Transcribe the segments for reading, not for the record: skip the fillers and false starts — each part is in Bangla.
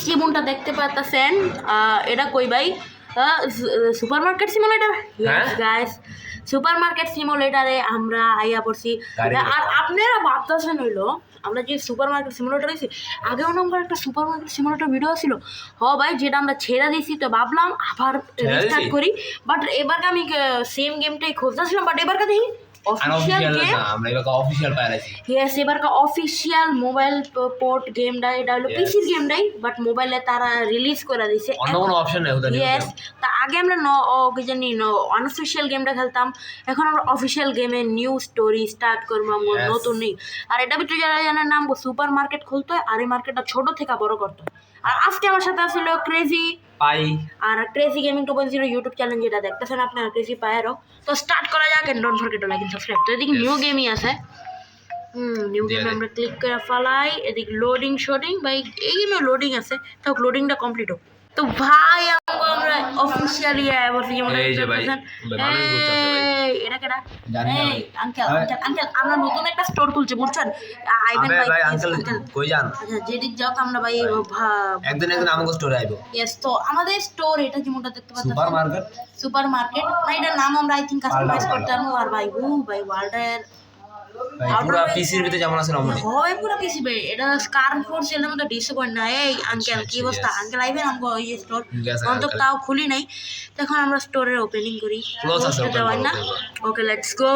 যেমনটা দেখতে পাচ্ছেন এটা কই ভাই supermarket simulator guys supermarket সিমুলেটরে আমরা আইয়া পড়ছি আর আপনারা ভাবতেছেন হইলো আমরা যে সুপার মার্কেট সিমুলেটর হয়েছি আগেও নম্বর একটা সুপার মার্কেট সিমুলেটর ভিডিও ছিল ভাই যেটা আমরা ছেড়ে দিয়েছি তো ভাবলাম আবার রিস্টার্ট করি বাট এবার আমি সেম গেমটাই খুঁজতেছিলাম বাট এবার দেখি অফিসিয়াল মোবাইল পোর্ট গেমটা এটা হলো পিসির গেমটাই বাট মোবাইলে তারা রিলিজ করে দিয়েছে তা আগে আমরা আনঅফিসিয়াল গেমটা খেলতাম এখন আমরা অফিসিয়াল গেমে নিউ স্টোরি স্টার্ট করবো নতুন নেই আর এটা ভিতরে যারা জানার নাম সুপার মার্কেট খুলতে হয় আর এই মার্কেটটা ছোট থেকে বড় করতে হয় আর আজকে আমার সাথে আসলে ক্রেজি পাই আর ক্রেজি গেমিং 2.0 ইউটিউব চ্যানেল যেটা দেখতেছেন আপনারা ক্রেজি পায়েরও তো স্টার্ট করা যাক and don't forget to like and subscribe তো এদিকে নিউ গেমই আছে নিউ গেমে আমরা ক্লিক করে ফালাই এদিকে লোডিং শোডিং ভাই এই গেমে লোডিং আছে তো লোডিংটা কমপ্লিট হোক তো ভাই আমরা অফিশিয়ালি বলছি যেমন এই যে ভাই ভালোই ঘুরতেছে ভাই এটা কেডা এই আঙ্কেল আঙ্কেল আমরা নতুন একটা স্টোর খুলছি বুঝছেন আইবেন ভাই আঙ্কেল কই যান আচ্ছা যেদিক যাও আমরা ভাই একদিন আমাকে স্টোরে আইবো यस তো আমাদের স্টোর এটা যেমনটা দেখতে পাচ্ছেন সুপার মার্কেট না এটা নাম আমরা আই থিং কাস্টমাইজ করতে পারবো আর ভাই ভাই ওয়ার্ল্ডের পুরো পিসির ভিতরে যেমন আছে রমণী হয় পুরো পিসি ভাই এটা কার্ন ফোর্স এর মধ্যে ডিসঅ্যাপয়েন্ট না এই আঙ্কেল কি অবস্থা আঙ্কেল আইবেন আমগো এই স্টোর অন্তত তাও খুলি নাই তখন আমরা স্টোরের ওপেনিং করি ক্লোজ আছে না ওকে লেটস গো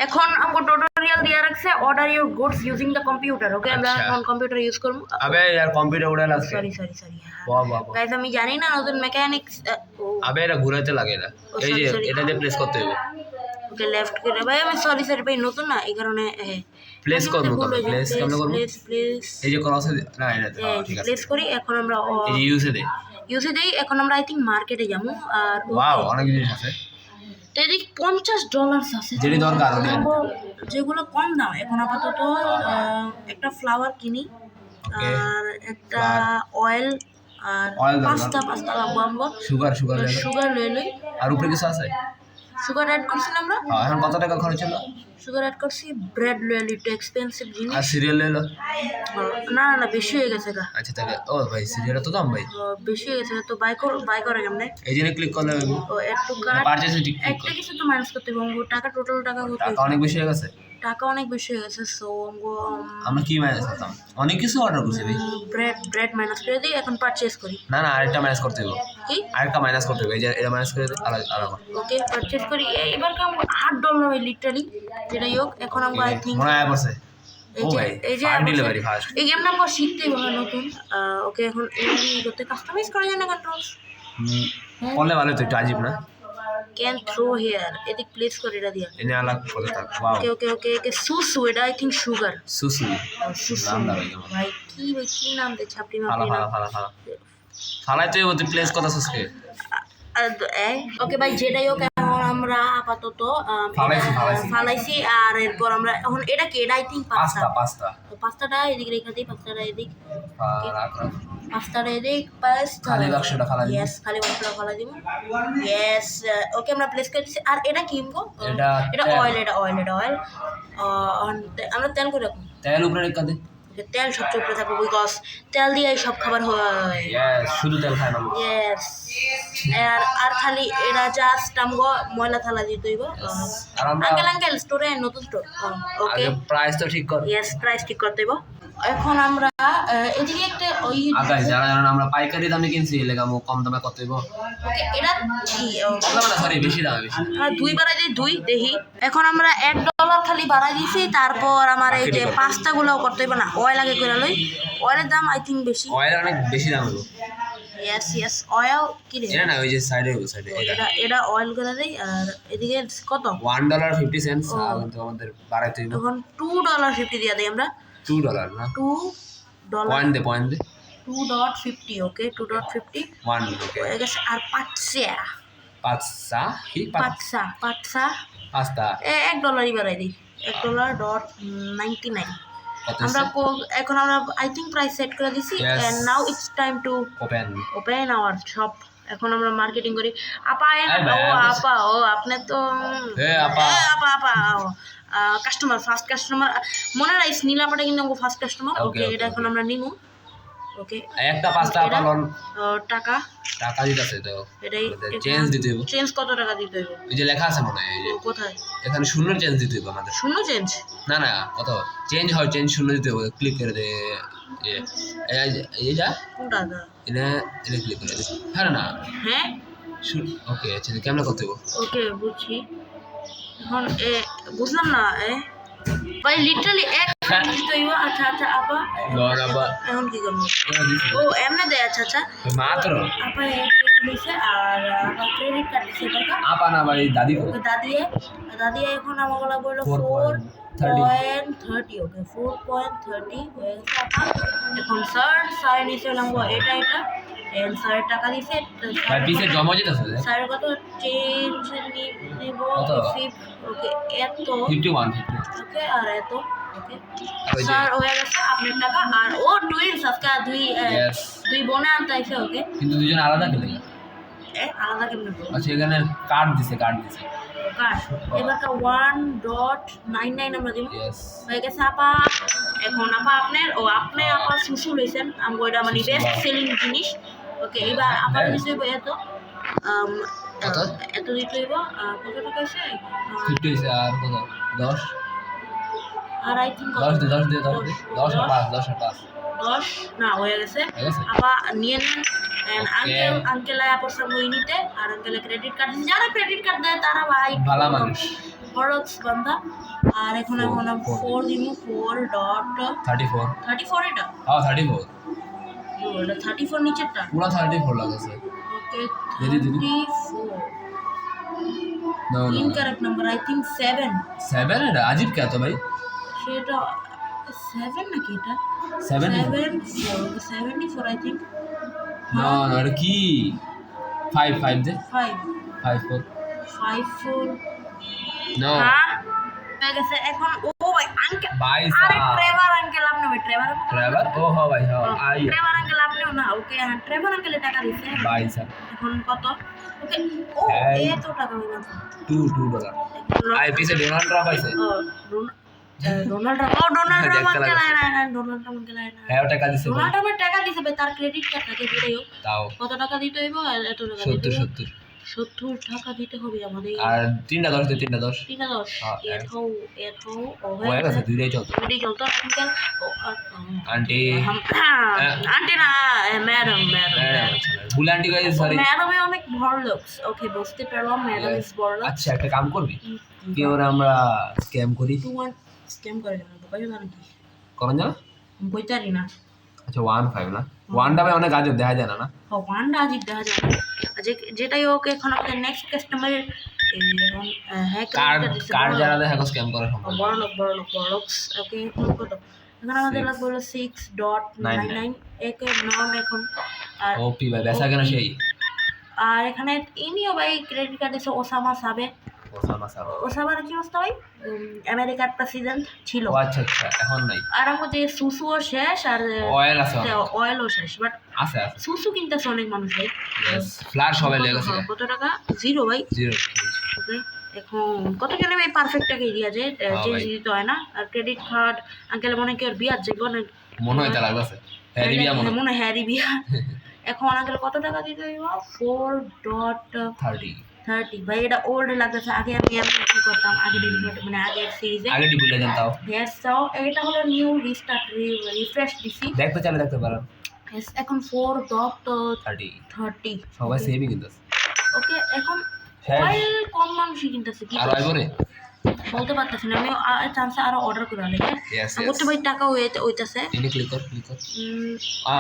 এখন আমগো টিউটোরিয়াল দিয়া রাখছে order your goods using the computer ওকে আমরা এখন কম্পিউটার ইউজ করব আবে यार কম্পিউটার উড়াল আছে সরি বাহ গাইস আমি জানি না নতুন মেকানিক্স আবে এটা ঘুরাতে লাগে না এই যে এটা দিয়ে প্রেস করতে হবে ওকে লেফট করে ভাই আমি সরি ভাই নতুন না এই কারণে প্লেস করব প্লেস কেমন করব প্লেস এই যে ক্রস না এটা ঠিক আছে প্লেস করি এখন আমরা এই যে ইউজে দেই এখন আমরা আই থিং মার্কেটে যাব আর ওয়াও অনেক জিনিস আছে তো এদিক $50 আছে যেটি দরকার যেগুলো কম দাম এখন আপাতত একটা ফ্লাওয়ার কিনি আর একটা অয়েল আর পাস্তা লাগবে আমরা সুগার লই আর উপরে কিছু আছে সুগার অ্যাড করছি আমরা এখন কত টাকা খরচ হলো সুগার অ্যাড করছি ব্রেড লইলি একটু এক্সপেন্সিভ জিনিস আর সিরিয়াল লইলো না বেশি হয়ে গেছে গা আচ্ছা তাহলে ও ভাই সিরিয়ালটা তো দাম ভাই বেশি হয়ে গেছে তো বাই করে কেমনে এই জন্য ক্লিক করলে ও একটু কার্ড পারচেজ ঠিক একটা কিছু তো মাইনাস করতে হবে টাকা টোটাল টাকা কত টাকা অনেক বেশি হয়ে গেছে সো আমরা কি মাইনাস করতাম অনেক কিছু অর্ডার করছি ভাই ব্রেড মাইনাস করে দিই এখন পারচেজ করি না আরেকটা মাইনাস করতে হবে কি আরেকটা মাইনাস করতে হবে এই যে এটা মাইনাস করে দিই আলাদা ওকে পারচেজ করি এবার কাম $8 ভাই লিটারালি যেটা হোক এখন আমরা আই থিং মনে পড়ছে এই যে ডেলিভারি ফাস্ট এই গেমটা আমরা শিখতে হবে নতুন ওকে এখন এই করতে কাস্টমাইজ করা যায় না কন্ট্রোলস বললে ভালো তো একটু আজিব না can throw here এদিক প্লেস করে এটা দিয়া এনে আলাগ করে থাক ওয়াও ওকে সুসু এটা আই থিং সুগার সুসু নাম দাও ভাই কি নাম দে ছাপড়ি মাপড়ি ফালাইতে ওতে প্লেস কথা সুসকে ওকে ভাই যেটাই হোক এখন আমরা আপাতত ফালাইছি আর এরপর আমরা এখন এটা কি এটা আই থিং পাস্তাটা এদিকে রেখে দিই পাস্তাটা এদিক পাস্তাটা এদিক খালি বাক্সটা ফালাই দিই খালি বাক্সটা ফালাই দিব ওকে আমরা প্লেস করে দিছি আর এটা কি ইমগো এটা অয়েল আমরা তেল করে রাখবো তেল উপরে রেখে দিই তেল সবচেয়ে উপরে থাকবে বিকজ তেল দিয়ে সব খাবার হয় শুধু তেল খায় না আর খালি এটা জাস্ট আমগো ময়লা থালা দিতে হইব আঙ্কেল স্টোরে নতুন স্টোর ওকে প্রাইস তো ঠিক কর প্রাইস ঠিক করতে হইব এখন আমরা এদিকে একটা ওই আগাই যারা আমরা পাইকারি দামে কিনছি লাগামো কম দামে কত হইব ওকে এটা সরি বেশি দুই বাড়াই দিই দুই দেখি এখন আমরা $1 খালি বাড়াই দিয়েছি তারপর আমার এই যে পাস্তাগুলো করতে হইব না অয়েল আগে করে লই অয়েলের দাম আই থিং বেশি অয়েল অনেক বেশি দাম হলো yes অয়েল কি রে এটা না ওই যে সাইডে এটা অয়েল করে দেই আর এদিকে কত $1.50 কিন্তু আমাদের বাড়াইতে হইব তখন $2.50 দিয়া দেই আমরা $2 না $2 পয়েন্ট দে 2.50 ওকে 2.50 1 ওকে আর পাঁচটা $1 বাড়াই দিই $1.99 আমরা এখন আমরা আই থিং প্রাইস সেট করে দিছি and now it's time to open our shop এখন আমরা মার্কেটিং করি আপা আপনি তো আপা কাস্টমার ফার্স্ট কাস্টমার মনে রাইস নীলাপাটা কিন্তু ফার্স্ট কাস্টমার ওকে এটা এখন আমরা নিমু ওকে একটা 5 টাকা পালন টাকা টাকা দিতেছে তো এটাই চেঞ্জ দিতে হবে চেঞ্জ কত টাকা দিতে হবে এই যে লেখা আছে মনে হয় এই যে কোথায় এখানে শূন্য চেঞ্জ দিতে হবে আমাদের শূন্য চেঞ্জ না না কত চেঞ্জ হয় চেঞ্জ শূন্য দিতে হবে ক্লিক করে দে এই যা কোনটা দা এটা এটা ক্লিক করে দে হ্যাঁ না হ্যাঁ ওকে আচ্ছা কেমন করতে হবে ওকে বুঝছি এখন বুঝলাম না ভাই লিটারালি এক দিতে হইব আচ্ছা আচ্ছা আপা এখন কি করবো ও এমনি দেয় আচ্ছা আচ্ছা মাত্র আপা দিছে আর আপা ক্রেডিট কার্ড দিছে কত আপা না ভাই দাদি দাদি এখন আমাকে বললো 4.30 ওকে 4.30 হয়ে গেছে আপা এখন স্যার নিচে লাগবো এটা স্যারের টাকা দিছে পিছে জমা যেতেছে স্যার কত চেঞ্জ নিব ওকে এত 51 ওকে আর এত ওকে স্যার হয়ে গেছে আপনার টাকা আর ও টুইনস আজকে দুই বোনে আনতে আইছে ওকে কিন্তু দুজন আলাদা কেন আলাদা কেমনে আচ্ছা এখানে কার্ড দিছে কার্ড এবার 1.99 আমরা দিব হয়ে গেছে আপা এখন আপা আপনি আপা সুসু লইছেন আমগো এটা মানে বেস্ট সেলিং জিনিস ওকে এবার আপা দিছে এত দিতে হইব কত টাকা আছে 50 হইছে আর কত 10 আর আই থিংক 10 আর 10 না হয়ে গেছে আপা নিয়ে নেন আঙ্কেল পয়সা মই নিতে আর আঙ্কেলে ক্রেডিট কার্ড দিছে যারা ক্রেডিট কার্ড দেয় তারা ভাই ভালো মানুষ বড়ক্স বান্দা আর এখন 4 দিব 4.34 এটা হ্যাঁ 34 ওটা 34 নিচেরটা পুরো 34 লাগছে ওকে দিদি 34 no incorrect number I think 7 এটা अजीब क्या तो भाई সেটা 7 নাকি এটা 74 आई थिंक नो এটা কি 5 দে 54 নো হয়ে গেছে এখন ও ভাই আঙ্কেল ভাই আরে ট্রেভার আঙ্কেল আপনি ভাই ট্রেভার ও হ্যাঁ ভাই হ্যাঁ আই ট্রেভার আঙ্কেল আপনিও না ওকে ট্রেভার আঙ্কেল টাকা দিছে ভাই স্যার এখন কত ওকে ও এত টাকা হইলো $2 আই পিছে ডোনাল্ড ট্রাম্প আইছে ডোনাল্ড ট্রাম্প হ্যাঁ টাকা দিছে ডোনাল্ড ট্রাম্পের টাকা দিছে ভাই তার ক্রেডিট কার্ড থাকে দিলেও তাও কত টাকা দিতে হইব এত টাকা 70 টাকা দিতে হবে আমাদের আর 3টা 10 এতো হয়ে গেছে দুইটাই চলতো আন্টি না ম্যাডাম ভুল আন্টি গাইস সরি ম্যাডামে অনেক বড় লোক ওকে বুঝতে পারলাম ম্যাডাম ইজ বড় লোক আচ্ছা একটা কাম করবি কি ওরা আমরা স্ক্যাম করি স্ক্যাম করে না ভাই জানো কি করন জানা বইতারি না আচ্ছা 15 না 1টা ভাই অনেক আজব দেখা যায় না হ্যাঁ 1টা আজব দেখা যায় না যেটাই ওকে এখন আমাদের নেক্সট কাস্টমারের কার্ড যারা দেখা স্ক্যাম করে সম্ভব বড় লোক ওকে কত এখন আমাদের লাগবে হলো 6.99 একে নন এখন আর ওপি ভাই বেচা কেন সেই আর এখানে ইনিও ভাই ক্রেডিট কার্ড দিছে ওসামা ওসামার কি অবস্থা ভাই আমেরিকার প্রেসিডেন্ট ছিল আচ্ছা এখন নাই আর আমাদের সুসুও শেষ আর অয়েলও শেষ বাট আছে সুসু কিনতেছে অনেক মানুষ ভাই ফ্ল্যাশ হবে লেগেছে কত টাকা 0 ভাই 0 ওকে এখন কত কেন ভাই পারফেক্ট টাকা দিয়া যে চেঞ্জ দিতে হয় না আর ক্রেডিট কার্ড আঙ্কেল মনে কি আর বিয়া যাইব না মনে হয় তা লাগছে মনে হ্যারি বিয়া এখন আঙ্কেল কত টাকা দিতে হইব 4.30 ভাই এটা ওল্ড লাগতেছে আগে আমি কি করতাম আগে মানে আগে সিরিজে আগে ডিবুলে জানতাও यस সো এটা হলো নিউ রিস্টার্ট রিফ্রেশ দিছি দেখতে পারো यस এখন 4.30 সবাই সেমই কিনতেছে ওকে এখন অয়েল কম মানুষই কিনতেছে কি আর আইবরে বলতে পারতেছি না আমি চান্সে আরো অর্ডার করে আনি করতে ভাই টাকা হইতাছে এনে ক্লিক কর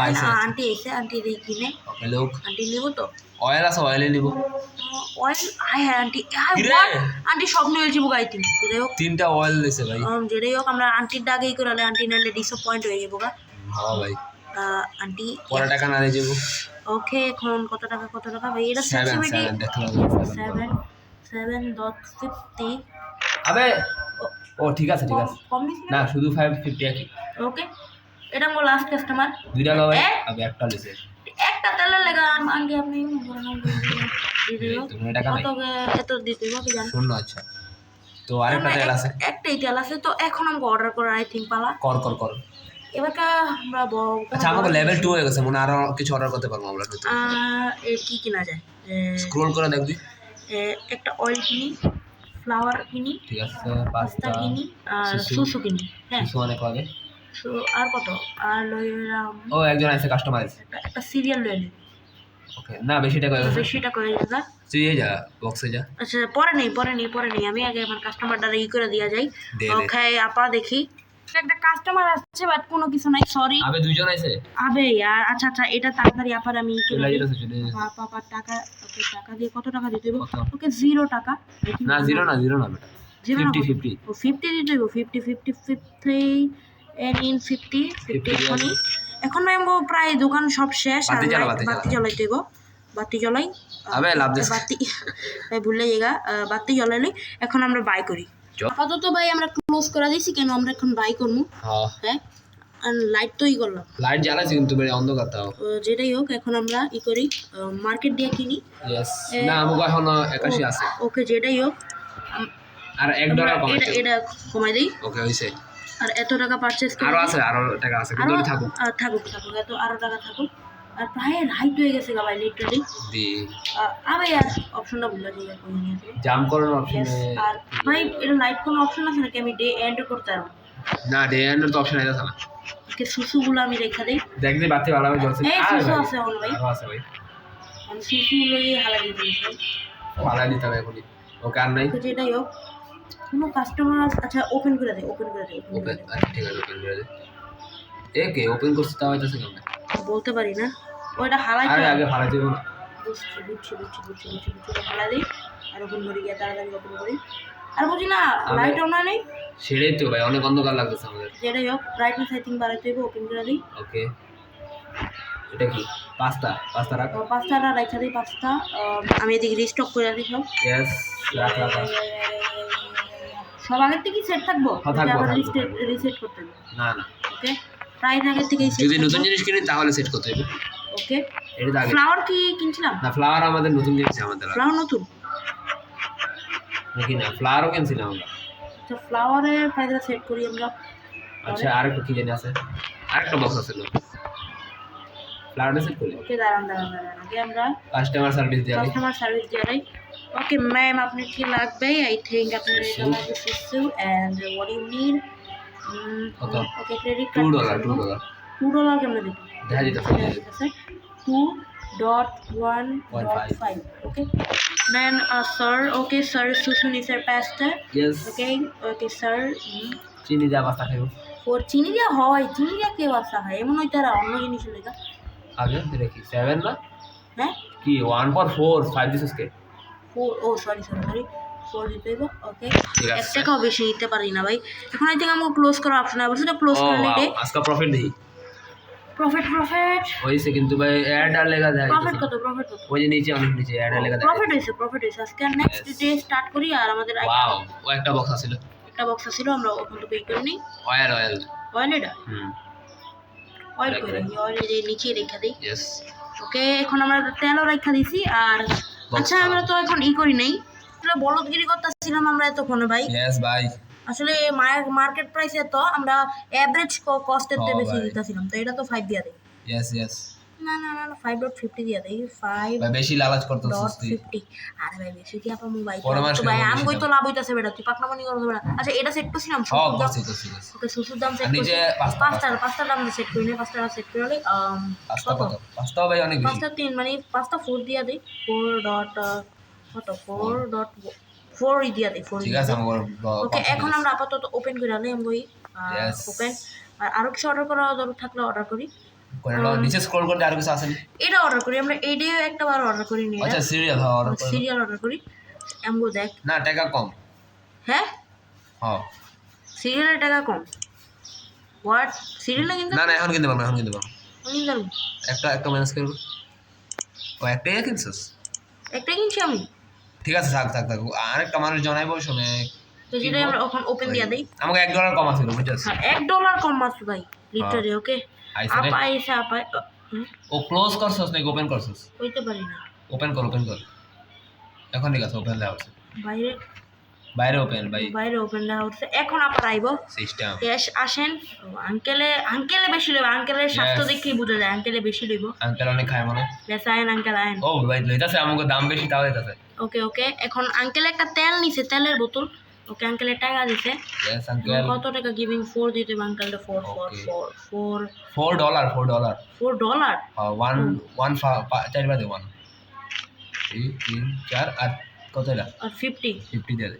আইছে আন্টি এসে আন্টি দেখি কিনে ওকে লোক আন্টি নিব তো অয়েল আছে অয়েলে নিব অয়েল হ্যাঁ আন্টি আন্টি সব নিয়ে যাবো গাইতে যেটাই হোক 3টা অয়েল দিছে ভাই যেটাই হোক আমরা আন্টির ডাকেই করে আন্টি নালে ডিসঅ্যাপয়েন্ট হয়ে যাবো গা হ্যাঁ ভাই আন্টি পরে টাকা না দিয়ে যাবো ওকে এখন কত টাকা ভাই এটা 7.50 আবে ও ঠিক আছে কম না শুধু 550 কি ওকে এটা আমার লাস্ট কাস্টমার দুইটা লও ভাই আবে একটা লিছে একটা তেলের লাগা আন্টি আপনি তুমি টাকা নাই এত দিতে হবে জানো শুন না আচ্ছা তো আরেকটা তেল আছে একটাই তেল আছে তো এখন আমাকে অর্ডার করার আই থিংক পালা কর এবার আমরা আচ্ছা আমাকে লেভেল 2 হয়ে গেছে, মনে আরো কিছু অর্ডার করতে পারবো আমরা নতুন। কি কিনা যায়? স্ক্রল করে দেখবি। একটা অয়েল কিনি, ফ্লাওয়ার কিনি, ঠিক আছে, পাস্তা পাস্তা কিনি, আর সুসু। সুসু কিনি। হ্যাঁ, কিছু অনেক লাগে। আর কত? আর লইলাম ও একজন আছে কাস্টমার আছে। একটা সিরিয়াল লইলি। ওকে, না বেশি টাকা হয়ে গেছে। বেশি টাকা হয়ে গেছে। তুই এই যা বক্সে যা। আচ্ছা পরে নেই, আমি আগে আমার কাস্টমারটা ই করে দিয়া যাই। দে। ওকে আপা দেখি একটা কাস্টমার আসছে, বাট কোনো কিছু নাই, সরি। আবে দুইজন আছে। আবে আর আচ্ছা এটা তাড়াতাড়ি আপার আমি চলে যেতেছে, চলে যেতেছে। পাপা টাকা, ওকে টাকা দিয়ে কত টাকা দিতে হবে? কত? ওকে 0 টাকা। না জিরো না বেটা, 50 ও 50 দিতে হবে, 50 and in 50 এখন আমি প্রায় দোকান সব শেষ, আর বাতি জ্বলাইতে হইব। বাতি জ্বলাই, আবে লাভ দিস। বাতি ভাই ভুলে জায়গা, বাতি জ্বলাইলে এখন আমরা বাই করি। আপাতত ভাই আমরা ক্লোজ করে দিছি, কেন আমরা এখন বাই করবো। হ্যাঁ, আর লাইট তো করলাম, লাইট জ্বালাছি কিন্তু বেড়ে অন্ধকার তাও। যেটাই হোক এখন আমরা করি, মার্কেট দিয়ে কিনি। ইয়েস, না আমাকে এখন 81 আছে। ওকে যেটাই হোক, আর $1 কমাই এটা কমাই দিই। ওকে হইছে। আর এত টাকা পারচেজ আরো আছে, আরো টাকা আছে, কিন্তু ওটা থাকুক এত আরো টাকা থাকুক। আর প্রায় হাইট হয়ে গেছে ভাই লিটারালি। দি আবে আর অপশনটা ভুলে যাই, কোন নিয়ে আছে জাম্প করার অপশনে। আর ভাই এটা লাইট কোন অপশন আছে নাকি? আমি ডে এন্ড করতে পারবো না, ডে এন্ড তো অপশন আছে না। ওকে সুসুগুলো আমি রেখা দেই, দেখতে বাতি ভালো হবে জ্বলছে। এই সুসু আছে ওন ভাই, আরো আছে ভাই, আমি সুসু লই হালা দিতে ভাই, ভালো দিতে হবে এখনই। ওকে আর নাই, তো যেটাই হোক কোনো কাস্টমার। আচ্ছা ওপেন করে দে। ওকে আচ্ছা ঠিক আছে, ওপেন করে দে। একে ওপেন করতে তাও হইতাছে কেমন বলতে পারি না, ওইটা হালাইতে আরে আগে ভালো দিব না। বুঝছি হালা দেই আর ওপেন করি, গিয়ে তাড়াতাড়ি ওপেন করি। আর বুঝি না লাইট অন নেই, সেটাই তো ভাই, অনেক অন্ধকার লাগতেছে আমাদের। যেটাই হোক ব্রাইটনেস আই থিঙ্ক বাড়াইতে হবে, ওপেন করে দিই। ওকে, এটা কি পাস্তা রাখ। পাঁচটা রাখা দিই, পাঁচটা। আমি এদিকে রিস্টক করে দিই সব। ইয়েস, রাখ। সব আগের থেকেই সেট থাকবো, আবার রিসেট করতে হবে না ওকে, প্রাইস আগের থেকেই সেট। যদি নতুন জিনিস কিনি তাহলে সেট করতে হবে। ওকে, এটা আগে। ফ্লাওয়ার কি কিনছিলাম? না, ফ্লাওয়ার আমাদের নতুন জিনিস, আমাদের ফ্লাওয়ার নতুন নাকি? না, ফ্লাওয়ারও কিনছিলাম আমরা। তো ফ্লাওয়ারের প্রাইসটা সেট করি আমরা। আচ্ছা আরেকটা কি জানি আছে, আরেকটা বক্স আছে না, ফ্লাওয়ারটা সেট করি। ওকে দাঁড়ান আগে আমরা কাস্টমার সার্ভিস দিয়ে দিই। ওকে ম্যাম, আপনি কি লাগবে? আই থিঙ্ক আপনার এটা লাগবে সুসু and what you need. Okay credit card $2 কেমনে দিই? দেখা দিতেছে। ঠিক আছে 2.1.5 ওকে then sir, okay sir, susu ni sir pasta. Yes. Okay sir. চিনি দেওয়া পাস্তা খাইব। চিনি দিয়া হয়, চিনি দিয়া কে পাস্তা খায়? এমন হইতে আর অন্য জিনিস লেখা আগে দেখি 7 না হ্যাঁ কি 1 for 4 5 দিছস কে 4 ও সরি 4 দিতে হবে। ওকে ঠিক আছে, এক টাকাও বেশি নিতে পারি না ভাই। এখন আই থিঙ্ক আমাকে ক্লোজ করা অপশন আছে, সেটা ক্লোজ করে নিতে। আজকে প্রফিট দেই, প্রফিট হইছে কিন্তু ভাই অ্যাড আর লেখা দেয়। প্রফিট কত ওই যে নিচে অনেক নিচে অ্যাড আর লেখা দেয়। প্রফিট হইছে আজকে। নেক্সট ডে স্টার্ট করি, আর আমাদের ওয়াও, ও একটা বক্স আছিল, আমরা ওখান থেকে পে করে নিই। অয়েল এটা অয়েল করে নিই, অয়েল এই নিচে রেখে দিই। ইয়েস। ওকে এখন আমরা তেলও রেখে দিছি। আর আচ্ছা আমরা তো এখন করি নাই, আসলে বলদগিরি করতেছিলাম আমরা এতক্ষণে ভাই। ইয়েস ভাই, আসলে মার্কেট প্রাইসে তো আমরা এভারেজ কস্টের থেকে বেশি দিতেছিলাম, তো এটা তো 5 দিয়া দেই। ইয়েস না 5.50 দিয়া দেই। 5 ভাই বেশি লালচ করতেছিস তুই। 50 আরে ভাই বেশি কি আপা মোবাইল পরামর্শ তো ভাই আমি কই তো লাভ হইতাছে বেটা, তুই পাকনামানি করছ বেটা। আচ্ছা এটা সেট করছিলাম সব করছি। ওকে সুসুর দাম সেট নিচে পাঁচটা দাম সেট করি না, পাঁচটা সেট করে লই। পাস্তা ভাই অনেক বেশি। পাঁচটা 3 মানে পাঁচটা 4 দিয়া দেই। 4 দিয়া দেই 4। ঠিক আছে আমার ওকে এখন আমরা আপাতত ওপেন করে আনি। আমি ওপেন। আর আরো কিছু অর্ডার করা দরকার থাকলে অর্ডার করি। নিচে স্ক্রল করতে আর কিছু আছে না, এটা অর্ডার করি আমরা। এইটা একটাবার অর্ডার করি নি। আচ্ছা সিরিয়াল অর্ডার করি। আমগো দেখ না টাকা কম। হ্যাঁ সিরিয়ালের টাকা কম। হোয়াট সিরিয়াল কিন্তু না এখন কিনতে পারবো, আমি জানি একটা মাইনাস করব। ও একটাই কিনছস? একটা কিনছি আমি। ঠিক আছে থাক আরেকটা মানুষ জানাইবো শুনে। তো যেটা আমরা এখন ওপেন দিয়া দেই। আমাকে $1 কম আছে বুঝছস? হ্যাঁ $1 কম আছে ভাই লিটারে। ওকে আপা ও ক্লোজ করছস নাকি ওপেন করছস? হইতে পারি না। ওপেন কর এখন ঠিক আছে, ওপেন দেওয়া আছে বাইরে বাইরে ওপেন ভাই বাইরে ওপেন দেখা উঠছে এখন আবার আইব সিস্টেম ক্যাশ আসেন আঙ্কেলে বেশি লইব আঙ্কেলের স্বাস্থ্য দেখি বুঝা যায় আঙ্কেলে বেশি লইব আঙ্কেল অনেক খায় মনে বেশ আইন আঙ্কেল আইন ও ভাই লইতাছে আমাকে দাম বেশি তাও দিতাছে ওকে ওকে এখন আঙ্কেল একটা তেল নিছে তেলের বোতল ওকে আঙ্কেলের টাকা দিছে यस আঙ্কেল কত টাকা গিভিং 4 দিতে আঙ্কেলটা 4 $4 $4 1 চার বাদে 1 3 4 আর কত এটা আর 50 50 দিয়ে দে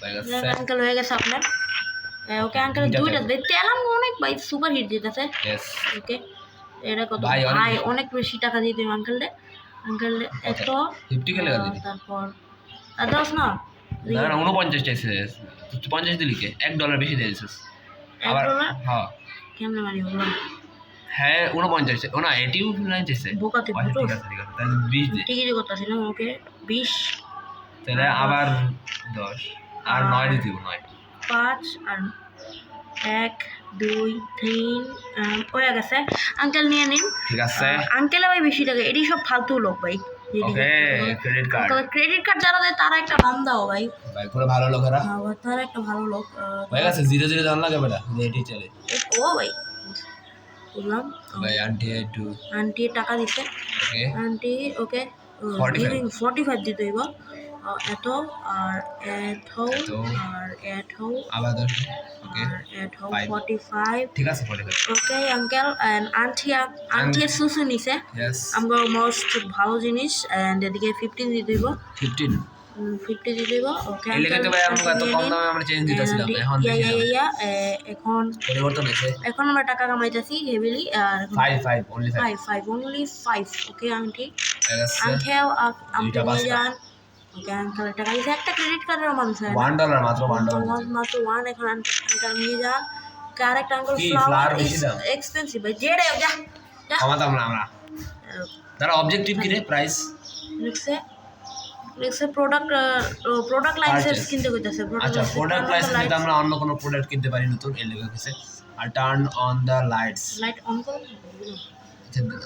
ভাই গেছে আঙ্কেল হয়ে গেছে আপনার ওকে আঙ্কেল দুইটা তেল অনেক ভাই সুপার হিট দিতেছে यस ওকে এটা কত ভাই, ভাই অনেক বেশি টাকা দিতে আঙ্কেল এত 50 কে লাগা দিবি তারপর আর দাস না না না 49 চাইছে 50 দিলি কে $1 বেশি দিয়ে দিছিস আবার $1? হ্যাঁ কেমনে মানি বললাম হ্যাঁ 49 ও না 89 চাইছে বোকাতে আচ্ছা, বুঝো ঠিক আছে তাহলে 20 দে ঠিকই করতেছিলাম ওকে 20 তাহলে আবার 10 আর 9 দিতে হবে 9 5 আর 1 2 3 হয়ে গেছে আঙ্কেল নিয়ে নিন ঠিক আছে আঙ্কেলে ভাই বেশি টাকা এটি সব ফালতু লোক ভাই ওকে ক্রেডিট কার্ড ক্রেডিট কার্ড যারা দেয় তারা একটা দাম দাও ভাই ভাই পুরো ভালো লোকেরা তারা একটা ভালো লোক হয়ে গেছে ধীরে ধীরে জান লাগে বেটা এটি চলে ও ভাই বুঝলাম ভাই আন্টি একটু আন্টি টাকা দিছে ওকে আন্টি ওকে 45 দিতে হইব এত আর এত আর এত আবার 10 ওকে আর এত 45 ঠিক আছে 45 ওকে আঙ্কেল এন্ড আন্টি সুসু নিছে यस আমরা মোস্ট ভালো জিনিস এন্ড এদিকে 15 দিতে হইব 15 50 দিতে হইব ওকে এই লেগে তো ভাই আমরা এত কম দামে আমরা চেঞ্জ দিতেছিলাম এখন এখন পরিবর্তন হয়েছে এখন আমরা টাকা কামাইতেছি হেভিলি আর 5 only 5 only 5 okay aunty yes uncle দুইটা আপনি বাস্তা। যান ওকে আঙ্কেল টাকা দিছে একটা ক্রেডিট কার্ডের মানুষ হয় $1 মাত্র $1 মাত্র 1 এখন আঙ্কেল নিয়ে যান আরেকটা আঙ্কেল কি, ফ্লাওয়ার flower বেশি দাম? এক্সপেন্সিভ ভাই জেডে যা কমাতাম না আমরা তার অবজেক্টিভ কি রে প্রাইস লিখছে প্রোডাক্ট লাইসেন্স Purchase। কিনতে কইতাছে আচ্ছা প্রোডাক্ট লাইসেন্স নিতে আমরা অন্য কোনো প্রোডাক্ট কিনতে পারি নতুন এর লেগে আছে আর turn on the lights light on করো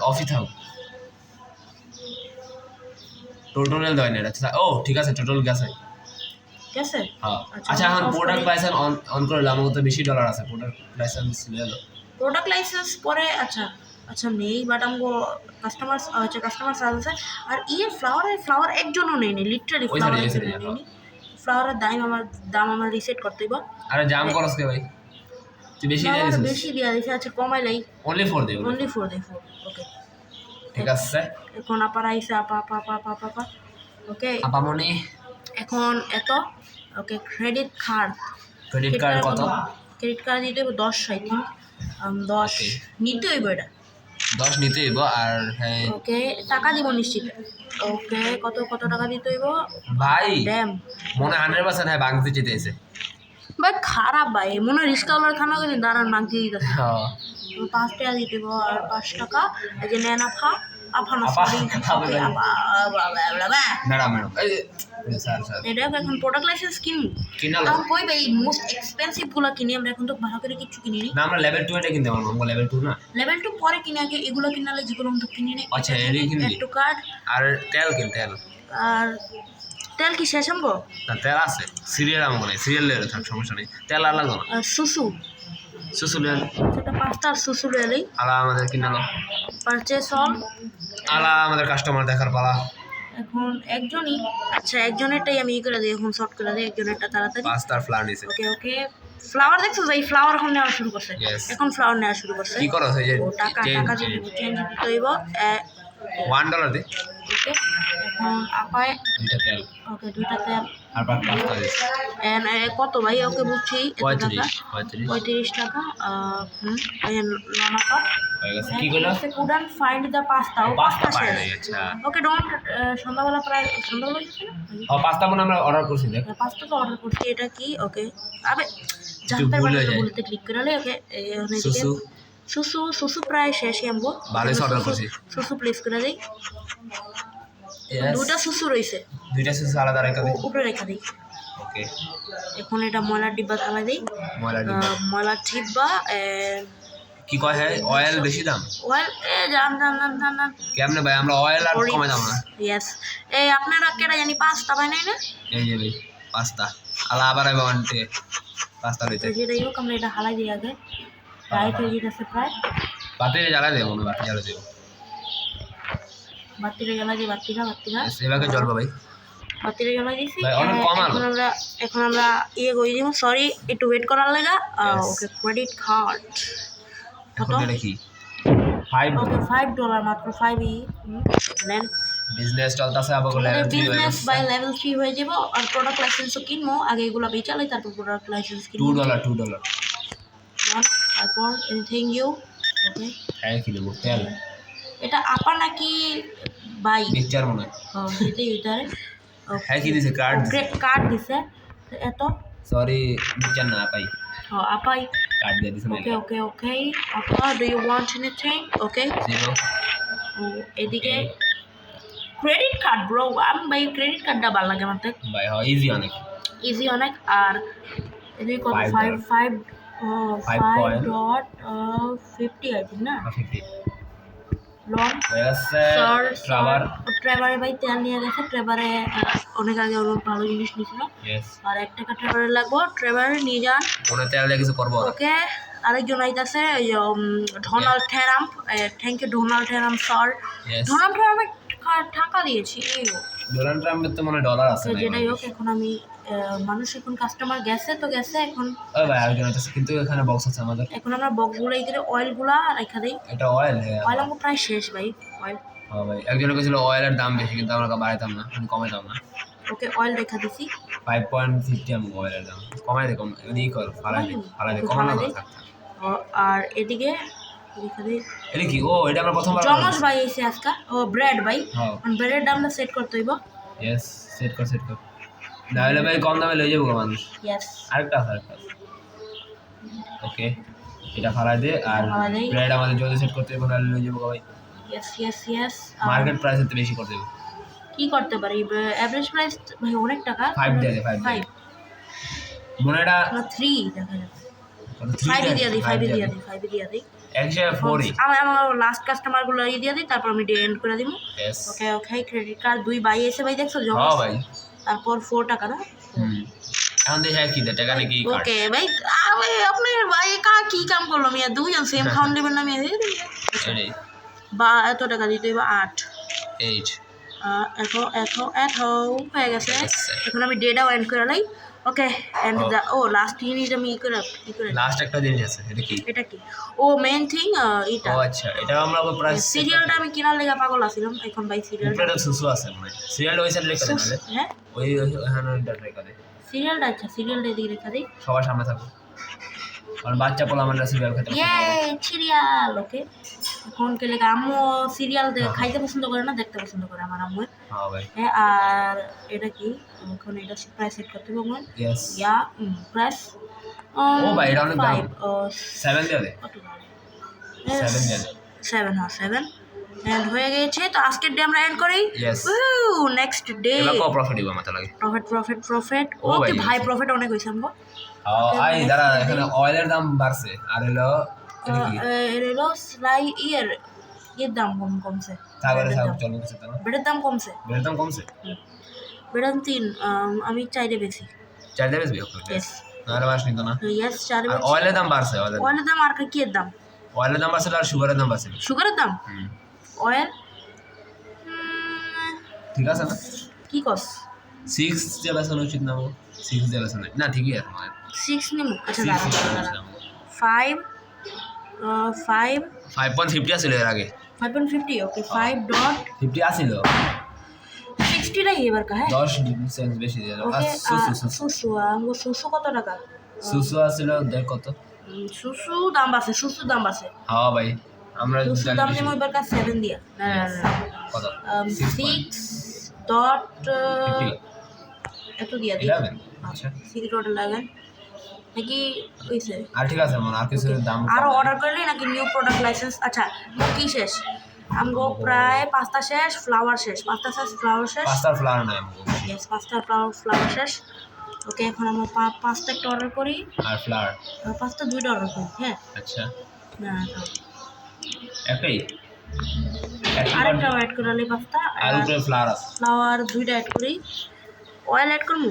অফই থাও টোটাল দেয় না এটা আচ্ছা ও ঠিক আছে টোটাল গেছে ঠিক আছে হ্যাঁ আচ্ছা, আচ্ছা এখন off প্রোডাক্ট করি। লাইসেন্স অন করলে আমার তো বেশি ডলার আছে প্রোডাক্ট লাইসেন্স নিয়ে এলো প্রোডাক্ট লাইসেন্স পরে আচ্ছা নেই বাট আমগো কাস্টমার সার্ভিস আর ফ্লাওয়ার একজনও নেই লিটারালি ওই ফ্লাওয়ার side, ওই একজনও side, নেই ফ্লাওয়ারের দাম আমার রিসেট করতে হইব আরে জাম করস কে ভাই তুই বেশি দিয়ে ফ্লাওয়ার দিছিস বেশি দিয়া দিছে আচ্ছা কমাইলাই only for the only for okay ঠিক আছে এখন আপার আইসা আপা ওকে আপামনি এখন এত ওকে ক্রেডিট কার্ড কত ক্রেডিট কার্ড দিতে হবে 10 আই থিঙ্ক 10 Okay. নিতে হইব এটা 10 নিতে হইব আর হ্যাঁ ওকে টাকা দিব নিশ্চিত ওকে কত টাকা দিতে হইব ভাই ড্যাম মনে 100% হ্যাঁ বাংলাদেশে যেতে এসে ভাই খারাপ ভাই মনে হয় রিস্কাওয়ালার খানা করে দাঁড়ান মাগতে দিতেছে হ্যাঁ 5 টাকা দিতে হইব আর 5 টাকা এই যে নেন আপা না আপা, সরি আপা, আপা ম্যাডাম এই স্যার এটা এখন প্রোডাক্ট লাইসেন্স কিনবো কিনালো এখন কই ভাই মোস্ট এক্সপেন্সিভ গুলো কিনি আমরা এখন তো ভালো করে কিছু কিনি নি না আমরা লেভেল 2 এটা কিনতে পারবো আমরা লেভেল 2 না লেভেল 2 পরে কিনে আগে এগুলো কিনালে যেগুলো আমরা কিনি নি আচ্ছা, এগুলো কিনবি? একটু কার্ড আর তেল কিন তেল আর তেল কি শেষ আমগো না তেল আছে সিরিয়াল আমার নাই সিরিয়াল লেলে থাক সমস্যা নেই তেল আর লাগবে না আর সুসু সুসুলেন সেটা 5টার সুসু লেলেই আলা আমাদের কিনালো পারচেস অল আলা আমাদের কাস্টমার দেখার পালা এখন একজনেরটাই আমি করে দিই এখন শর্ট করে দিই একজনেরটা তাড়াতাড়ি পাস্তার ফ্লার নিছে ওকে ফ্লাওয়ার দেখছো ভাই ফ্লাওয়ার এখন নেওয়া শুরু করছে Yes. এখন ফ্লাওয়ার নেওয়া শুরু করছে কি করো সেই যে ও টাকা দিয়ে চেঞ্জ দিতে হইব $1 দে ওকে এখন আপায় দুইটা তেল ওকে দুইটা তেল আর পাস্তা দিস এন্ড কত ভাই ওকে বুঝছি এত টাকা 35 35 টাকা লনাপা হয়ে গেছে কি কইলো কুডন্ট ফাইন্ড দ্য পাস্তা ও পাস্তা পাস্তা পাই শেষ নাই আচ্ছা ওকে ডোন্ট সন্ধ্যাবেলা প্রায় সন্ধ্যাবেলা গেছে না ও পাস্তা মনে আমরা অর্ডার করছি দেখ পাস্তা তো অর্ডার করছি এটা কি ওকে আবে একটু জানতে ভুল পারলে হয়ে যায়। বলতে ক্লিক করে ওকে সুসু সুসু প্রায় শেষই আমগো ভালোই অর্ডার করছি সুসু প্লেস করে দেই Yes. দুটা সুসু রইছে দুইটা সুসু আলাদা রেখে দিই উপরে রেখে দিই ওকে এখন এটা ময়লার ডিব্বা থালা দেই ময়লা ডিব্বা ময়লার ডিব্বা কি কয় হ্যাঁ অয়েল বেশি দাম ওয়েল জান কেমনে ভাই আমরা অয়েল আর কমে দাম না ইয়েস এই আপনারা কেটা জানি পাস্তা বানাই না এই যে ভাই পাস্তা আলা আবার আইবা আনতে পাস্তা লইতে তো যেটাই হোক আমরা এটা হালাই দিই আগে রাইট হয়ে যেতেছে প্রায় বাতি জ্বালা দেব মনে বাতি জ্বালা দেব বাতিটা জ্বালাই দিই বাতিটা সেভাবে জ্বলবে ভাই বাতিটা জ্বালাই দিছি ভাই, অনেক কম আলো। এখন আমরা ইয়ে করে দিব সরি একটু ওয়েট করার লাগা Yes. ওকে ক্রেডিট কার্ড এখন কত এটা কি 5 ওকে $5 মাত্র 5 নেন বিজনেস চলতেছে আবার আমাদের লেভেল 3 বিজনেস বাই লেভেল 3 হয়ে যাব আর প্রোডাক্ট লাইসেন্সও কিনবো আগে এগুলো বেচালাই তারপর প্রোডাক্ট লাইসেন্স কিনবো $2 তারপর এনিথিং ইউ ওকে হ্যাঁ কি দেবো তেল এটা আপা নাকি বাই মিক্সচার মনে হয় যেতেই হইতারে হ্যাঁ কি দিছে কার্ড কার্ড দিছে এত সরি মিক্সচার না পাই আপাই কার্ড দিয়ে দিছে ওকে ওকে ওকে আপা do you want anything okay 0 এদিকে ক্রেডিট কার্ড ব্রো আমি ভাই ক্রেডিট কার্ডটা ভালো লাগে আমার ভাই হয় ইজি অনেক ইজি অনেক আর এদিকে কত $5 5 coin. 5.50 আই থিঙ্ক না 50 লং হয়ে গেছে ট্রাভার ট্রেভারে ভাই তেল নিয়ে গেছে ট্রেভারে অনেক আগে অনেক ভালো জিনিস নিয়েছিল ইয়েস আর 1 টাকা ট্রেভারে লাগবো ট্রেভারে নিয়ে যান মনে তেল দিয়ে কিছু করবো ওকে আরেকজন আইতাছে Donald Trump thank you Donald Trump sir yes Donald ট্রাম্পে টাকা দিয়েছি ডোনাল্ড ট্রাম্পের তো মনে ডলার আছে তো ভাই যেটাই হোক এখন আমি মানুষ এখন কাস্টমার গেছে তো গেছে এখন ওই ভাই আরেকজন আছে কিন্তু এখানে বক্স আছে আমাদের এখন আমরা বক্সগুলো এই করে অয়েলগুলা রেখে দিই এটা অয়েল হ্যাঁ অয়েল আমার প্রায় শেষ ভাই অয়েল হ্যাঁ ভাই একজনের কাছে অয়েলের দাম বেশি কিন্তু আমরা বাড়াইতাম না আমি কমাইতাম না ওকে অয়েল রেখে দিছি 5.50 আমি অয়েলের দাম কমাই দে কম ই কর ফালাই দে কমানো ফালাই দে। না আর এদিকে রেখে দিই এটা কি ও এটা আমরা প্রথমবার জমজ ভাই এসে আজকে ও ব্রেড ভাই হ্যাঁ ব্রেডের দামটা সেট করতে হইব ইয়েস সেট কর না হলে ভাই কম দামে লই যাবো মানুষ ইয়েস আরেকটা ওকে এটা ফালাই দে আর ফালাই দেই। ব্রেড আমাদের যদি সেট করতে হবে নাহলে লই যাবো ভাই ইয়েস মার্কেট প্রাইসের থেকে বেশি করতে হবে কি করতে পারি এভারেজ প্রাইস ভাই অনেক টাকা 5 দিয়ে দে 5 5 মনে এটা 3 দেখা যাচ্ছে 3 5 দিয়ে দিই 5 দিয়ে দিই একশো 4 আমার লাস্ট কাস্টমার গুলো দিয়ে দিই তারপর আমি এন্ড করে দিব yes okay okay credit card 2 by এসে ভাই দেখছো জমা হ্যাঁ ভাই তারপর 4 টাকা না এখন দেখি কি দে টাকা নাকি কার্ড ওকে ভাই আপনি ভাই কি কাম করলো মিয়া দুইজন সেম খাউন্ট দেবেন না মিয়া এটাই বা এত টাকা দিতে হইব 8 8 এত হয়ে গেছে এখন আমি ডেটাও এন্ড করে লাই ওকে এন্ড দা লাস্ট জিনিস আমি ই করে লাস্ট একটা জিনিস আছে এটা কি ও মেইন থিং এটা ও আচ্ছা এটা আমরা প্রাইস সিরিয়ালটা আমি কেনার লেগে পাগল আছিলাম এখন ভাই সিরিয়ালটা উপরে সুসু আছে মনে সিরিয়াল ওই সাইড লেখা দেন হ্যাঁ ওই এখানে এটা লেখা দে সিরিয়ালটা আচ্ছা সিরিয়ালটা এদিকে রেখা দিই সবার সামনে থাকো আর বাচ্চা পোলা আমরা সিরিয়াল খেতে সিরিয়াল ওকে এখন কে লেগে আম্মু সিরিয়াল খাইতে পছন্দ করে না দেখতে পছন্দ করে আমার আম্মু হ্যাঁ ভাই হ্যাঁ আর এটা কি এখন এটা প্রাইস সেট করতে হবে ইয়েস ইয়া প্রাইস ও ভাই এটা অনেক দাম 7 দিয়ে দে কত 7 দিয়ে দে 7 হ্যাঁ 7 এন্ড হয়ে গেছে তো আজকের ডে আমরা এন্ড করি Yes. নেক্সট ডে এবার কো প্রফিট দিব মাথা লাগে প্রফিট ও ওকে ভাই, ভাই yes. প্রফিট অনেক হইছে আমগো আই দাঁড়া এখানে অয়েলের দাম বাড়ছে আর হলো এটা কি এলো স্লাই এর দাম কমছে তারপরে সব চলবে কিছু তো না বেড়ের দাম কমছে বের দাম কমছে বেড়ান 3 আমি চাইলে বেশি চাইতে বেশি ওকে ইয়েস না আর মাস নিত না ইয়েস চাইলে আর অয়েলের দাম বাড়ছে অয়েলের দাম আর কি এর দাম অয়েলের দাম বাড়ছে আর সুগারের দাম বাড়ছে সুগারের দাম অয়েল ঠিক আছে না কি কস 6 যে বেসন উচিত না 6 যে বেসন না ঠিকই আছে মানে 6 নিমু আচ্ছা 6 দাঁড়া 5.50 আছিল এর আগে 5.50 ওকে 5.60 50 আছিল টাই এবার কা হ্যাঁ 10 সেন্ট বেশি দিয়ে দাও ওকে সুসু সুসু আমগো সুসু কত টাকা সুসু আছিল দেখ কত সুসু দাম আছে সুসু দাম আছে হ্যাঁ ভাই আমরা সুসু দাম নিমু এবার কা 7 দিয়া না কত 6 ডট এত দিয়া দি 11 আচ্ছা 6 ডট 11 নাকি হইছে আর ঠিক আছে মানে আর কিছু দাম আরো অর্ডার করলে নাকি নিউ প্রোডাক্ট লাইসেন্স আচ্ছা কি শেষ আমগো প্রায় পাঁচটা শেষ ফ্লাওয়ার শেষ পাঁচটা শেষ ফ্লাওয়ার শেষ পাস্তার ফ্লাওয়ার নাই আমগো ইয়েস পাঁচটা ফ্লাওয়ার শেষ ওকে এখন আমরা পাঁচটা একটা অর্ডার করি আর ফ্লাওয়ার পাঁচটা দুইটা অর্ডার করি হ্যাঁ আচ্ছা না একটাই আরেকটা অ্যাড করলে পাঁচটা আর উপরে ফ্লাওয়ার আছে ফ্লাওয়ার দুইটা অ্যাড করি অয়েল অ্যাড করবো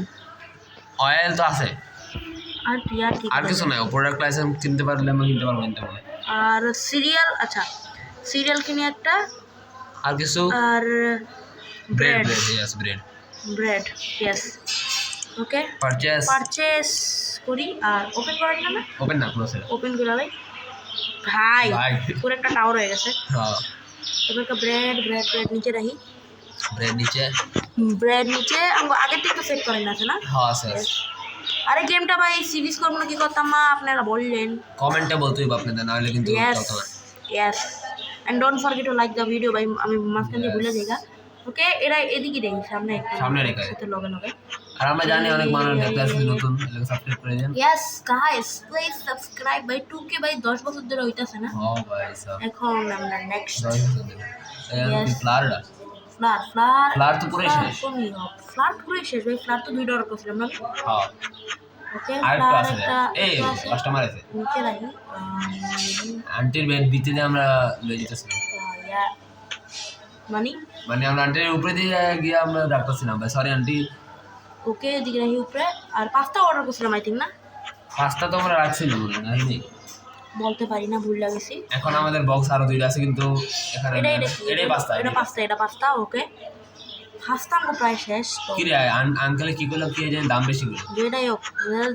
অয়েল তো আছে, আর ইয়ার ঠিক আর কিছু নাই। প্রোডাক্ট লাইসেন্স কিনতে পারলে আমরা কিনতে পারবো কিনতে পারবো। আর সিরিয়াল, আচ্ছা সিরিয়াল কিনি একটা, আর কিছু আর bread bread bread yes bread bread yes okay purchase করি। আর ওপেন করার জন্য ওপেন না ক্লোজ এটা ওপেন করে ভাই ভাই ভাই পুরো একটা টাওয়ার হয়ে গেছে। হ্যাঁ এবার ব্রেড ব্রেড ব্রেড নিচে রাখি, ব্রেড নিচে ব্রেড নিচে আমাকে আগের থেকে তো সেট করেন আছে না? হ্যাঁ আছে আছে। আরে গেমটা ভাই সিরিজ করবো না কি করতাম মা আপনারা বললেন। কমেন্টে বলতে হইব আপনাদের, নাহলে কিন্তু Yes, চলতো না। yes. And don't forget to like the video ভাই, আমি মাঝখান দিয়ে ভুলে যাই। ওকে এরা এদিকে দেখি সামনে একটু সামনে রেখে সাথে লগে লগে। আর আমরা জানি অনেক মানুষ দেখতে আসছে নতুন, এলাকা সাবস্ক্রাইব করে দেন। Yes guys, please subscribe ভাই। 2K ভাই 10 বছর ধরে হইতাছে না। হ্যাঁ ভাই সব এখন আমরা নেক্সট এই ফ্লারটা ফ্লার তো পুরো শেষ। ফ্লার পুরো শেষ ভাই। ফ্লার তো $2 করছিলাম না? হ্যাঁ ওকে আর একটু ফ্লার আছে একটা এই কাস্টমার আছে নিচে রাখি। আন্টির বেড ভিতরে আমরা লয়ে যেতেছিলাম, মানে আমরা আন্টির উপরে দিয়ে গিয়ে আমরা ডাকতেছিলাম ভাই সরি আন্টি। ওকে এদিকে রাখি উপরে। আর পাস্তা অর্ডার করছিলাম আই থিঙ্ক না? পাঁচটা তো আমরা রাখছিলাম মনে হয় নাকি? বলতে পারি না, ভুল লাগেছি। এখন আমাদের বক্স আরো 2টা আছে কিন্তু এখানে এটাই পাঁচটা এটা পাস্তা ওকে। পাস্তা আমাকে প্রায় শেষ তো। কি রে আঙ্কেলে কি করলো, কি জানি দাম বেশি করে যেটাই হোক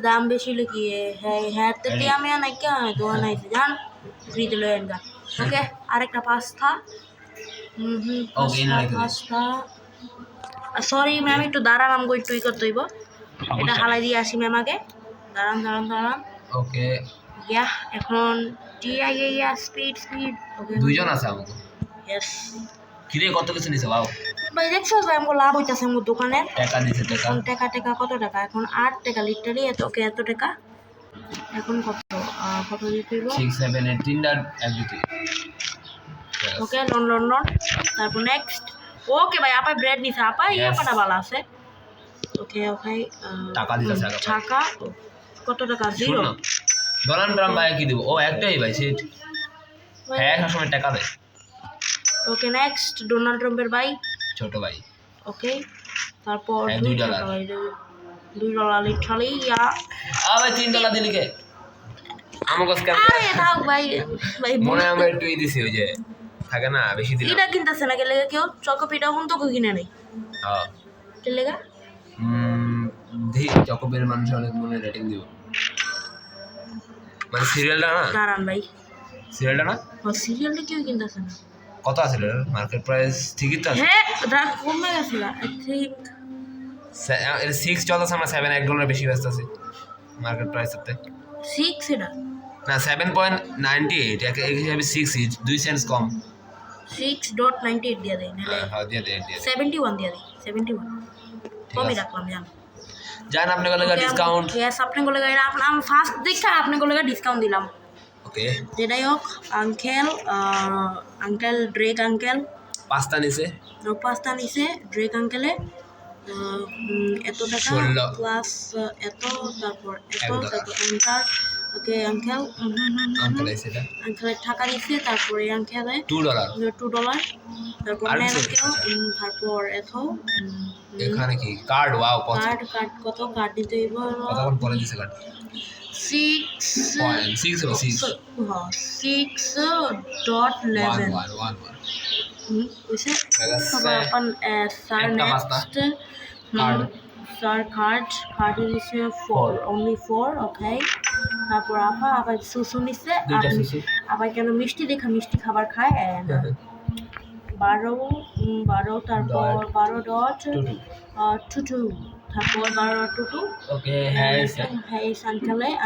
দাম বেশি হলে কি হ্যাঁ হ্যাঁ তো আমি নাই কে দোয়া নাই জান ফ্রিতে লয়ে আনগা। ওকে আরেকটা পাস্তা। ওকে না রেখে পাস্তা সরি ম্যাম একটু দাঁড়ান, আমাকে একটু ই করতে হইব। এটা হালাই দিয়ে আসি ম্যাম আগে। দাঁড়ান ওকে ইয়া এখন টিআইয়া স্পিড ওকে দুইজন আছে আমাকে। ইয়েস কি রে কত কিছু নিছে বাবু ভাই দেখছো ভাই আমাকে লাভ হইতাছে আমার দোকানে। টাকা দিছে টাকা এখন টাকা কত টাকা? এখন 8 টাকা লিটারই ওকে এত টাকা। এখন কত কত দিতে হইব? 6 7 8 3টা এক দিতে ওকে লন্ডন তারপর নেক্সট। ওকে ভাই আপা ব্রেড নিছে, আপা ইয়াপাটা ভালো আছে। ওকে টাকা দিতেছে টাকা কত টাকা? 0 ডোনাল্ড ট্রাম্প ভাই কি দিব? ও একটাই ভাই সিট হ্যাঁ সবসময় টাকা দেয়। ওকে নেক্সট ডোনাল্ড ট্রাম্পের ভাই ছোট ভাই। ওকে তারপর $2 ভাই $2 লিটারলি ইয়া ভাই $3 দিলি কে আমাকে স্ক্যাম আরে থাক ভাই ভাই মনে হয় আমরা একটু দিছি ওই যে থাকে না বেশি দিন এটা কিনতেছে না গেলে কেউ চকোপিটা এখন তো কিনে নেই। হ্যাঁ কে লেগা দেখি চকোবের মানুষ অনেক মনে রেটিং দিব, মানে সিরিয়ালটা না দাঁড়ান ভাই সিরিয়ালটা না সিরিয়ালটা কেউ কিনতেছে না। কত আছে মার্কেট প্রাইস? ঠিকই তো আছে হ্যাঁ দাঁড়ান কমে গেছিল আই থিঙ্ক 6 চলতেছে, আমরা $7 বেশি ব্যস্ত আছি মার্কেট প্রাইসের 6 এটা না 7.98 এক হিসাবে 6 2 সেন্টস কম 6.98 দিয়ে দেয় নাহলে হ্যাঁ দিয়ে দে 71 দিয়ে দেয় 71 কমই রাখলাম জান আপনি গলে ডিসকাউন্ট। ইয়েস আপনি গলে আমি ফার্স্ট দেখা আপনি গলে ডিসকাউন্ট দিলাম। ওকে যেটাই হোক আঙ্কেল ড্রেক আঙ্কেল পাস্তা নিছে ড্রেক আঙ্কেলে এত টাকা 16 প্লাস এত তারপর এন্টার। ওকে আঙ্কেল এটা আঙ্কেলের টাকা দিছে, তারপরে আঙ্কেলে $2 তারপর তারপর এত এখানে কি কার্ড ওয়াও কার্ড কত কার্ড দিতে হইব কতক্ষণ পরে দিছে কার্ড 6.11 বুঝছে তারপর अपन স্যার নেক্সট কার্ড দিছে 4 only 4 ওকে। তারপর আবার সুসু নিচ্ছে আবার কেন মিষ্টি দেখা মিষ্টি খাবার খায় 12 তারপর 12.22 তারপর 12.22 ওকে হ্যাঁ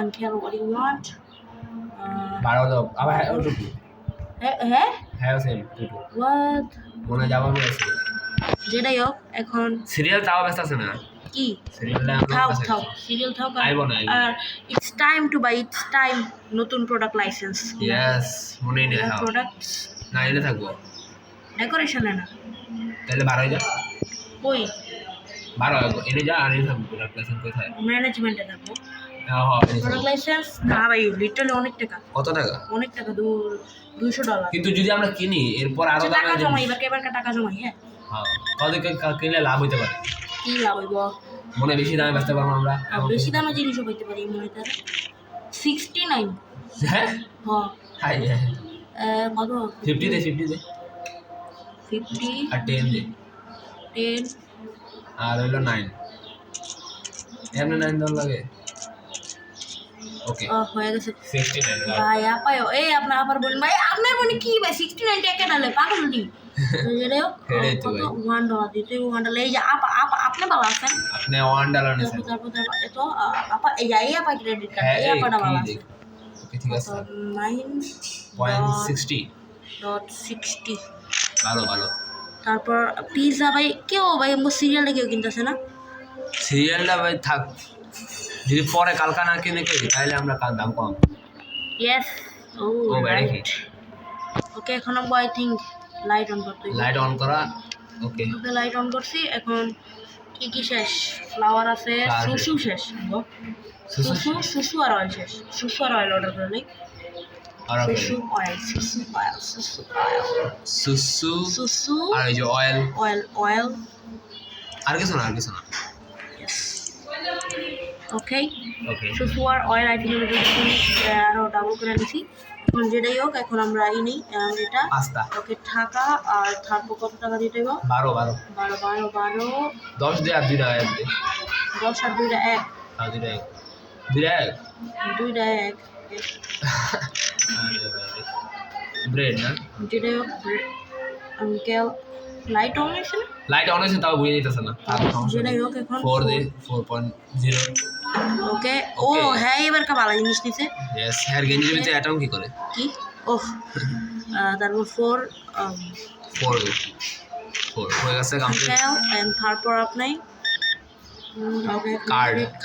uncle what do you want 12 দাও আবার হ্যাঁ 22 হ্যাঁ হ্যাঁ সেম 22 what মনে যাওয়া আছে যেটাই হোক এখন সিরিয়াল তাও ব্যস্ত আছে না কি সিরিয়ালটা থাও সিরিয়াল থাও আইবো না আর it's time to buy it's time নতুন প্রোডাক্ট লাইসেন্স ইয়েস মনে নেই হ্যাঁ প্রোডাক্টস না এনে থাকবো ডেকোরেশনে না তাহলে 12 হয়ে যা কই 12 এনে যা আর এনে থাকবো প্রোডাক্ট লাইসেন্স কোথায় ম্যানেজমেন্টে থাকবো হ্যাঁ প্রোডাক্ট লাইসেন্স না ভাই লিটারালি অনেক টাকা $200 কিন্তু যদি আমরা কিনি এরপর আরো টাকা জমাই এবার টাকা জমাই হ্যাঁ কত কিনলে লাভ হইতে পারে কি লাভ হইব মনে হয় বেশি দামে বেচতে পারবো আমরা এমন বেশি দামে জিনিসও পাইতে পারি মনে হয় 69 হ্যাঁ হ্যাঁ হাই কত 50 দে 50 আর 10 দে 10 আর হলো 9 এমনি 9 দাম লাগে ওকে হয়ে গেছে 69 ভাই আপায়ও এই আপনার আবার বলেন ভাই আপনার মনে কি ভাই 69 টাকা ডালে পাগল নি হেডে তো ভাই $1 দিতে $1 এই যে আপনি ভালো আছেন আপনি $1 নিছেন তারপর এত আপা এই আপা ক্রেডিট কার্ড এই আপাটা ভালো আছে ওকে ঠিক আছে 9.60 9.60 ভালো ভালো তারপর পিৎজা ভাই কেউ ভাই আমার সিরিয়ালটা কেউ কিনতেছে না সিরিয়ালটা ভাই থাক যদি পরে কালকা না কিনে কে তাহলে আমরা কাল দাম কম ইয়েস ও রাইট ওকে এখন আমরা আই থিংক লাইট অন করতে লাইট অন করা ওকে ওকে লাইট অন করছি এখন কি কি শেষ ফ্লাওয়ার আছে সুসু শেষ সুসু আর অয়েল শেষ সুসু আর অয়েল অর্ডার করে নেই সুসু অয়েল সুসু আর এই যে অয়েল অয়েল আর কিছু না ওকে ওকে সুসু আর অয়েল আইটেম আরও ডাবল করে নিছি এখন যেটাই হোক এখন আমরা নেই এটা পাস্তা ওকে টাকা আর থার্পো কত টাকা দিতে হবে 12 10 দে আর 2 টাকা দে 10 আর 2টা 1 আর 2 টাকা 2টা 1 ব্রেড না যেটাই হোক আঙ্কেল লাইট অন হয়েছে না লাইট অন হয়েছে তাও বুঝে যেতেছে না যেটাই হোক এখন 4 দে 4.0 ওকে ও হ্যাঁ এবার কা ভালো জিনিস নিছে यस হেয়ার গেঞ্জির ভিতরে অ্যাটম কি করে কি ওহ তারপর 4 হয়ে গেছে কমপ্লিট এন্ড তারপর আপনি ওকে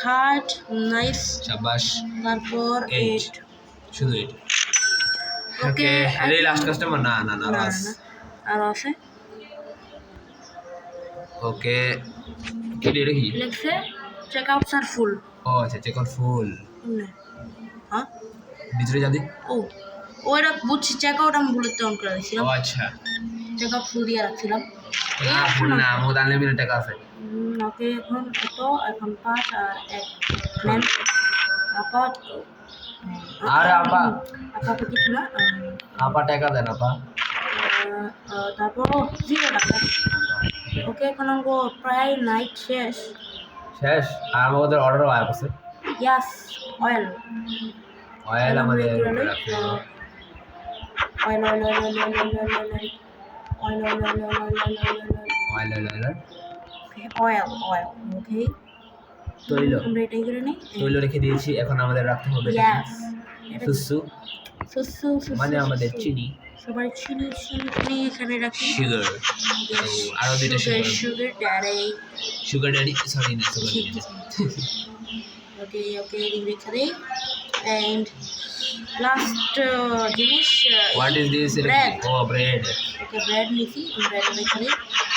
কার্ড নাইস শাবাশ তারপর 8 শুধু 8 ওকে এই লাস্ট কাস্টমার না লাস্ট আর আছে ওকে কি দিয়ে কি লিখছে চেক আউটস আর ফুল ও আচ্ছা চেক আউট ফুল হ্যাঁ ভিতরে যা দি ওইটা বুঝছি চেক আউট আমি ভুলতে অন করে দিয়েছিলাম ও আচ্ছা চেক আউট ফুল দিয়ে রাখছিলাম না ফুল না মোর আনলিমিটেড টাকা আছে ওকে এখন 5 আর 1 নেন আপা আরে আপা তো কিছু না আপা টাকা দেন আপা তারপর 0 টাকা ওকে এখন আমগো প্রায় নাইট শেষ আর আমাদের অর্ডারও আয়া আছে ইয়াস অয়েল আমাদের অয়েল ওকে তৈল আমরা এটাই করে নিই তৈল রেখে দিয়েছি এখন আমাদের রাখতে হবে ইয়াস সুসু মানে আমাদের চিনি সবাই চিনি এখানে রাখি সুগার আরো দুইটা সুগার ড্যাডি সরি না সুগার ওকে রেখে দেই এন্ড লাস্ট জিনিস what is this bread bread okay bread নিছি ব্রেড রেখে দেই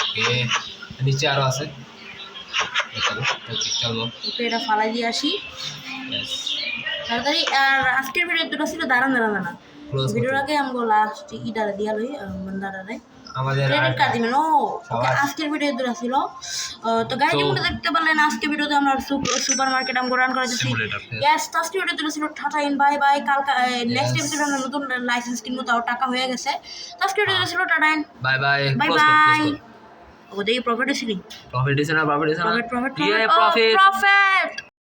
ওকে নিচে আরো আছে ওকে চলো ওকে এটা ফালাই দিয়ে আসি তাড়াতাড়ি আর আজকের ভিডিও দুটো ছিল দাঁড়ান ভিডিওটাকে আমগো লাস্ট ইডারে দিয়া লই বন্দারে আমাদের ক্রেডিট কার্ড দিবেন ওকে আজকের ভিডিও দুটো ছিল তো গাইজ তোমরা দেখতে পারলেন আজকে ভিডিওতে আমরা সুপারমার্কেট আমগো রান করেছি ইয়েস আজকে ভিডিও দুটো ছিল টাটা ইন বাই বাই কালকে নেক্সট এপিসোডে আমরা নতুন লাইসেন্স কিনবো তাও টাকা হয়ে গেছে আজকে ভিডিও ছিল টাটা ইন বাই বাই ওদের প্রফিট ছিল প্রফিট